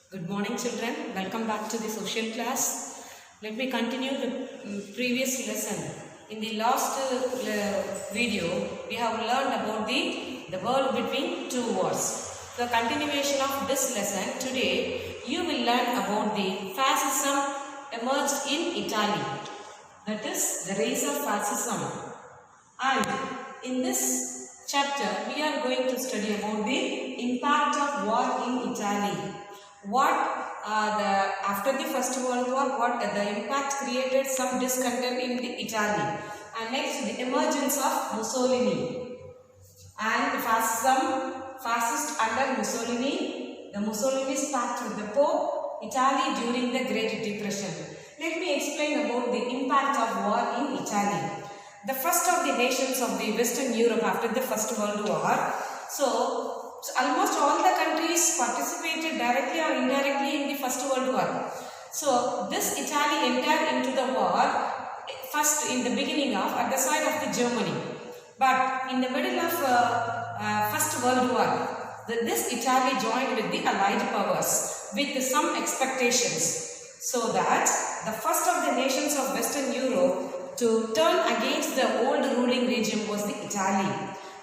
Good morning, children. Welcome back to the social class. Let me continue the previous lesson. In the last video, we have learned about the world between two wars. The continuation of this lesson, today you will learn about the fascism emerged in Italy. That is the rise of fascism. And in this chapter, we are going to study about the impact of war in Italy. After the First World War, what the impact created some discontent in Italy. And next, the emergence of Mussolini and fascist under Mussolini, the Mussolini's pact with the Pope, Italy during the Great Depression. Let me explain about the impact of war in Italy. The first of the nations of the Western Europe after the First World War. So almost all the countries participated directly or indirectly in the First World War. So this Italy entered into the war first in the beginning at the side of the Germany. But in the middle of First World War, this Italy joined with the Allied powers with some expectations. So that the first of the nations of Western Europe to turn against the old ruling regime was the Italy.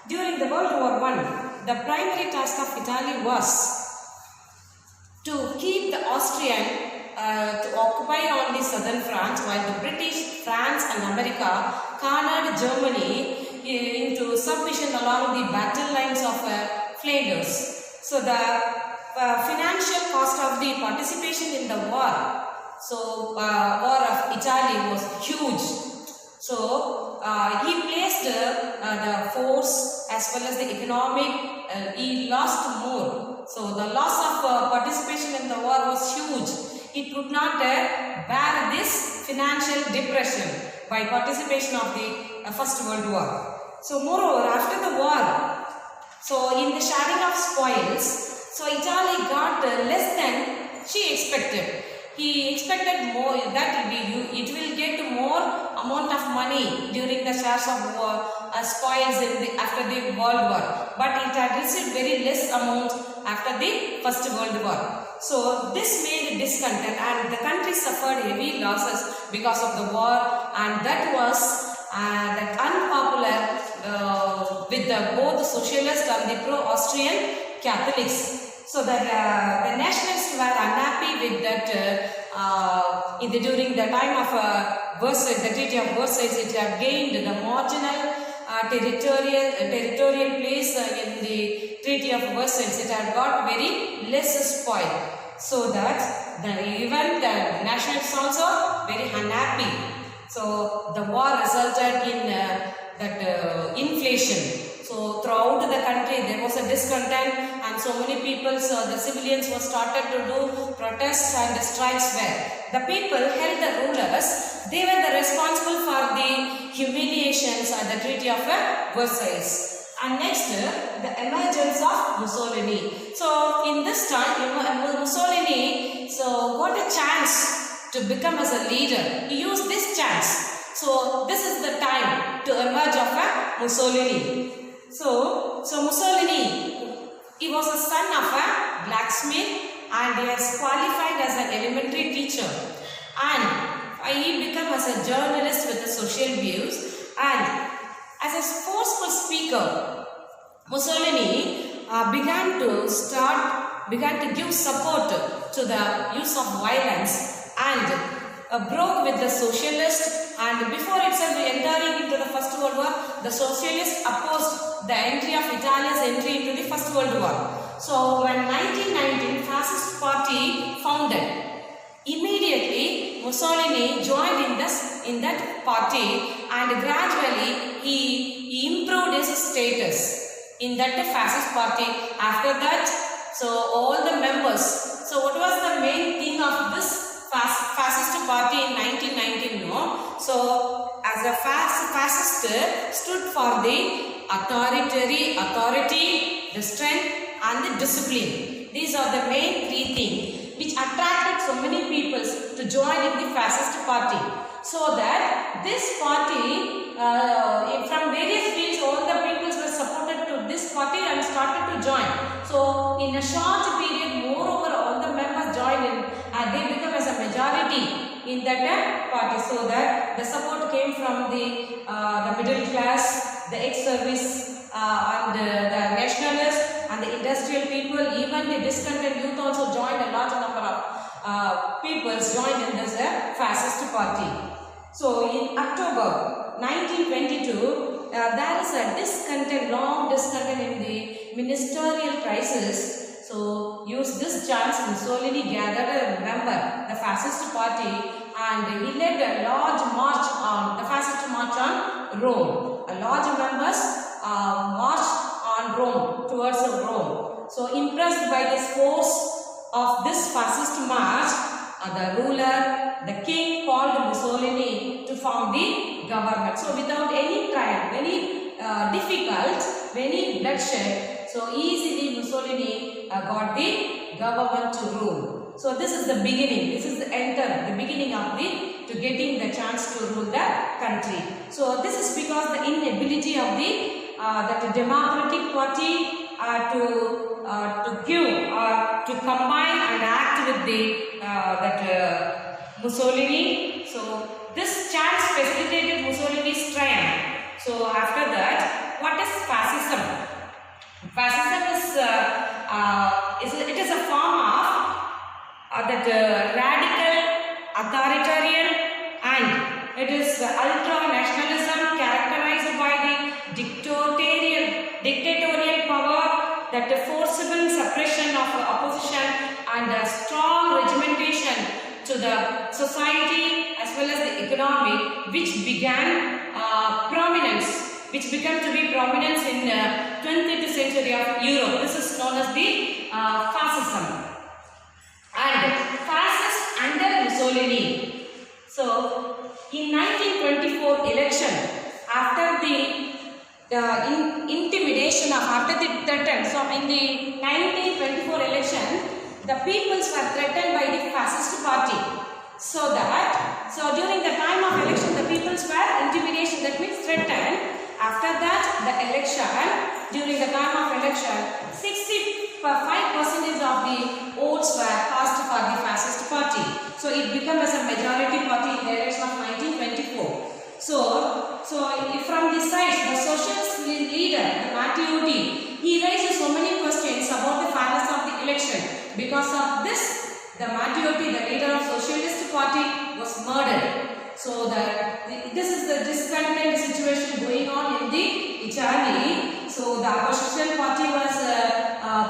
During the World War I, the primary task of Italy was to keep the Austrian to occupy on the southern France, while the British, France and America cornered Germany into submission along the battle lines of Flanders. So the financial cost of the participation in the war, war of Italy was huge. So he placed the force as well as the economic, he lost more. So the loss of participation in the war was huge. He could not bear this financial depression by participation of the First World War. So moreover, after the war, so in the sharing of spoils, so Italy got less than she expected. He expected more, that it will get more amount of money during the shares of spoils after the World War. But it had received very less amount after the First World War. So this made discontent and the country suffered heavy losses because of the war, and that was that unpopular with both socialist and the pro-Austrian Catholics. So that the nationalists were unhappy with that during the time of Versailles, the Treaty of Versailles. It had gained the marginal territorial place in the Treaty of Versailles. It had got very less spoil. So that even the nationalists also very unhappy. So the war resulted in that inflation. So throughout the country there was a discontent, and so many people, the civilians were started to do protests and strikes where the people held the rulers. They were the responsible for the humiliations at the Treaty of Versailles. And next, the emergence of Mussolini. So in this time, Mussolini got a chance to become as a leader. He used this chance. So this is the time to emerge of Mussolini. So Mussolini, he was a son of a blacksmith and he has qualified as an elementary teacher, and he became as a journalist with the social views, and as a forceful speaker, Mussolini began to give support to the use of violence and broke with the socialists. And before itself entering into the First World War, the socialists opposed the entry of Italia's entry into the First World War. So when 1919 Fascist Party founded, immediately Mussolini joined in that party, and gradually he improved his status in that Fascist Party. After that, so all the members. So what was the main thing of this Fascist Party in 1919? So as a fascist stood for the authority, the strength and the discipline. These are the main three things which attracted so many people to join in the Fascist Party. So that this party, from various fields, all the people were supported this party and started to join. So in a short period, moreover, all the members joined in that party, so that the support came from the middle class, the ex-service, and the nationalists and the industrial people. Even the discontent youth also joined. A large number of people joined in this fascist party. So in October 1922, there is a discontent, long discontent in the ministerial crisis. So use this chance, Mussolini gathered a member, the fascist party, and he led a large march on the fascist march on Rome. A large members marched on Rome, towards Rome. So impressed by this force of this fascist march, the ruler, the king, called Mussolini to form the government. So without any trial, very difficult, very bloodshed, so easily Mussolini got the government to rule. So this is the beginning, this is the beginning of to getting the chance to rule the country. So this is because the inability of that Democratic Party to give to combine and act with Mussolini. So this chance facilitated Mussolini's triumph. So after that, what is fascism? Fascism is a form of radical authoritarian, and it is ultra-nationalism characterized by the dictatorial power, that the forcible suppression of opposition and a strong regimentation to the society as well as the economy, which began which began to be prominence in 20th century of Europe. This is known as the fascism. And fascist under Mussolini. So in 1924 election, after the intimidation of after the threat, so in the 1924 election, the peoples were threatened by the fascist party. So during the time of election, the peoples were intimidation, that means threatened. After that, the election, during the time of election, 65% of the votes were cast for the fascist party. So it became as a majority party in the election of 1924. So from this side, the socialist leader, Matteotti, he raised so many questions about the fairness of the election. Because of this, the Matteotti, the leader of Socialist Party, was murdered. So this is the discontent situation going on in the Italy. So the opposition party was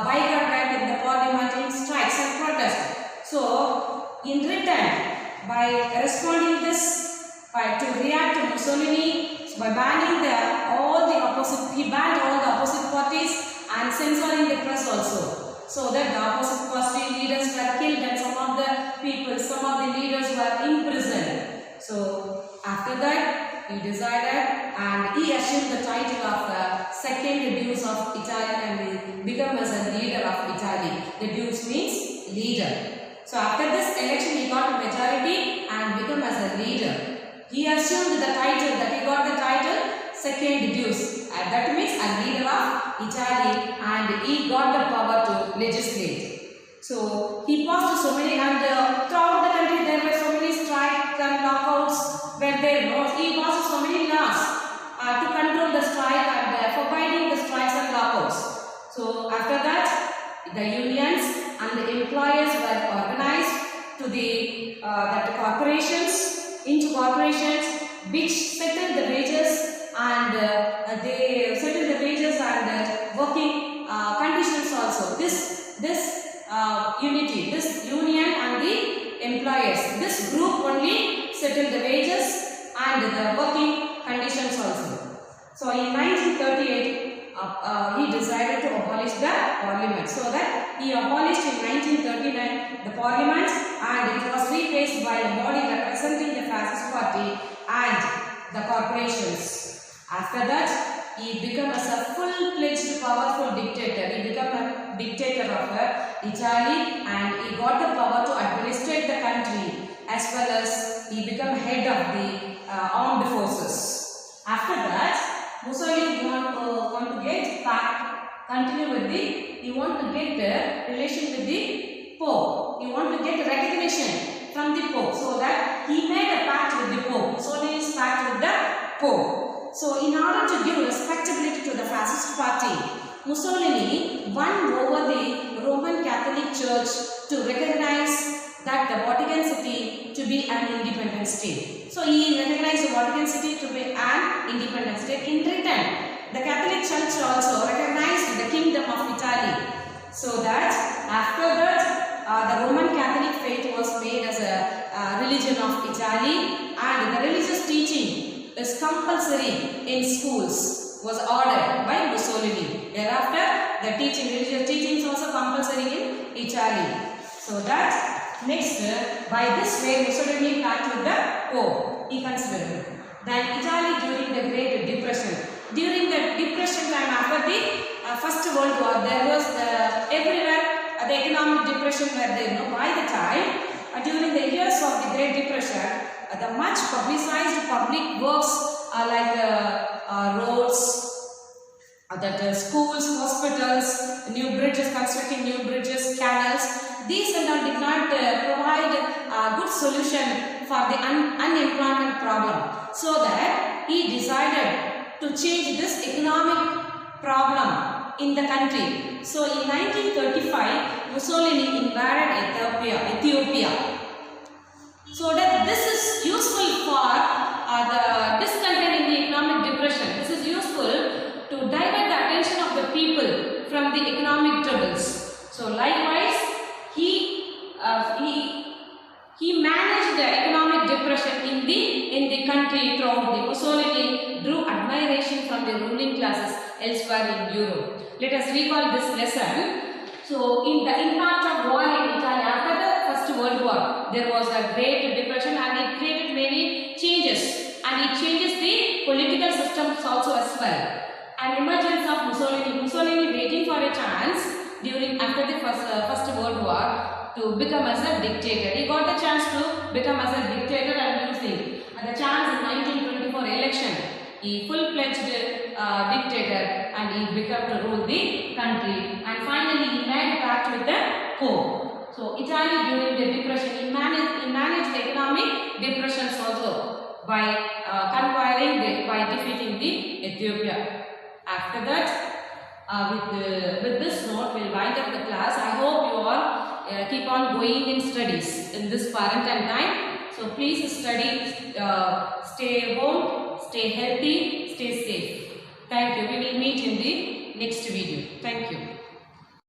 boycotted in the parliament in strikes and protests. So in return, by responding this, to react to Mussolini, by banning he banned all the opposite parties and censoring the press also. So that the opposite party leaders were killed and some of the leaders were imprisoned. So after that, he decided and he assumed the title of second Deuce of Italy and became as a leader of Italy. The Deuce means leader. So after this election, he got a majority and became as a leader. He assumed the title, that he got the title second Deuce. That means a leader of Italy, and he got the power to legislate. So he passed so many, and throughout the country there were so many strikes and lockouts were there. He passed so many laws to control the strike and forbidding the strikes and lockouts. So after that, the unions and the employers were organized to into corporations which settled the wages and they settled the wages and working conditions also. This unity, this union and the employers, this group only settled the wages and the working conditions also. So in 1938, he decided to abolish the parliament. So that he abolished in 1939 the parliament, and it was replaced by a body representing the fascist party and the corporations. After that, he became as a full-fledged powerful dictator. He became a dictator of Italy, and he got the power to administrate the country, as well as he became head of the armed forces. After that, Mussolini want to get back, continue with he want to get the relation with the Pope. He want to get recognition from the Pope, so that he made a pact with the Pope. Mussolini's pact with the Pope. So in order to give respectability to the fascist party, Mussolini won over the Roman Catholic Church to recognize that the Vatican City to be an independent state. So he recognized the Vatican City to be an independent state. In return, the Catholic Church also recognized the Kingdom of Italy. So that after that, the Roman Catholic faith was made as a religion of Italy, and the religious teaching is compulsory in schools, was ordered by Mussolini. Thereafter, the religious teaching is also compulsory in Italy. So that next, by this way, Mussolini pact with the Pope. He considered. Then Italy during the Great Depression. During the Depression time after the First World War, there was everywhere the economic depression were there. By the time, during the years of the Great Depression, the much publicized public works like roads, schools, hospitals, new bridges, constructing new bridges, canals, these and all did not provide a good solution for the unemployment problem. So that he decided to change this economic problem in the country. So in 1935, Mussolini invaded Ethiopia. So that this is useful for the discontent in the economic depression. This is useful to divert the attention of the people from the economic troubles. So likewise, he managed the economic depression in the country throughout. The Mussolini drew admiration from the ruling classes elsewhere in Europe. Let us recall this lesson. So, in the impact of war in Italy after the First World War, there was a Great Depression, and it created many changes, and it changes the political systems also as well. An emergence of Mussolini waiting for a chance after the First World War to become as a dictator. He got the chance to become as a dictator and using the chance in 1924 election. He full-fledged dictator, and he became to rule the country. And finally, he made pact with the Pope. So, Italy during the depression, he managed the economic depressions also by by defeating the Ethiopia. After that, with this note, we'll wind up the class. I hope you all keep on going in studies in this quarantine time. So please study, stay home, stay healthy, stay safe. Thank you. We will meet in the next video. Thank you.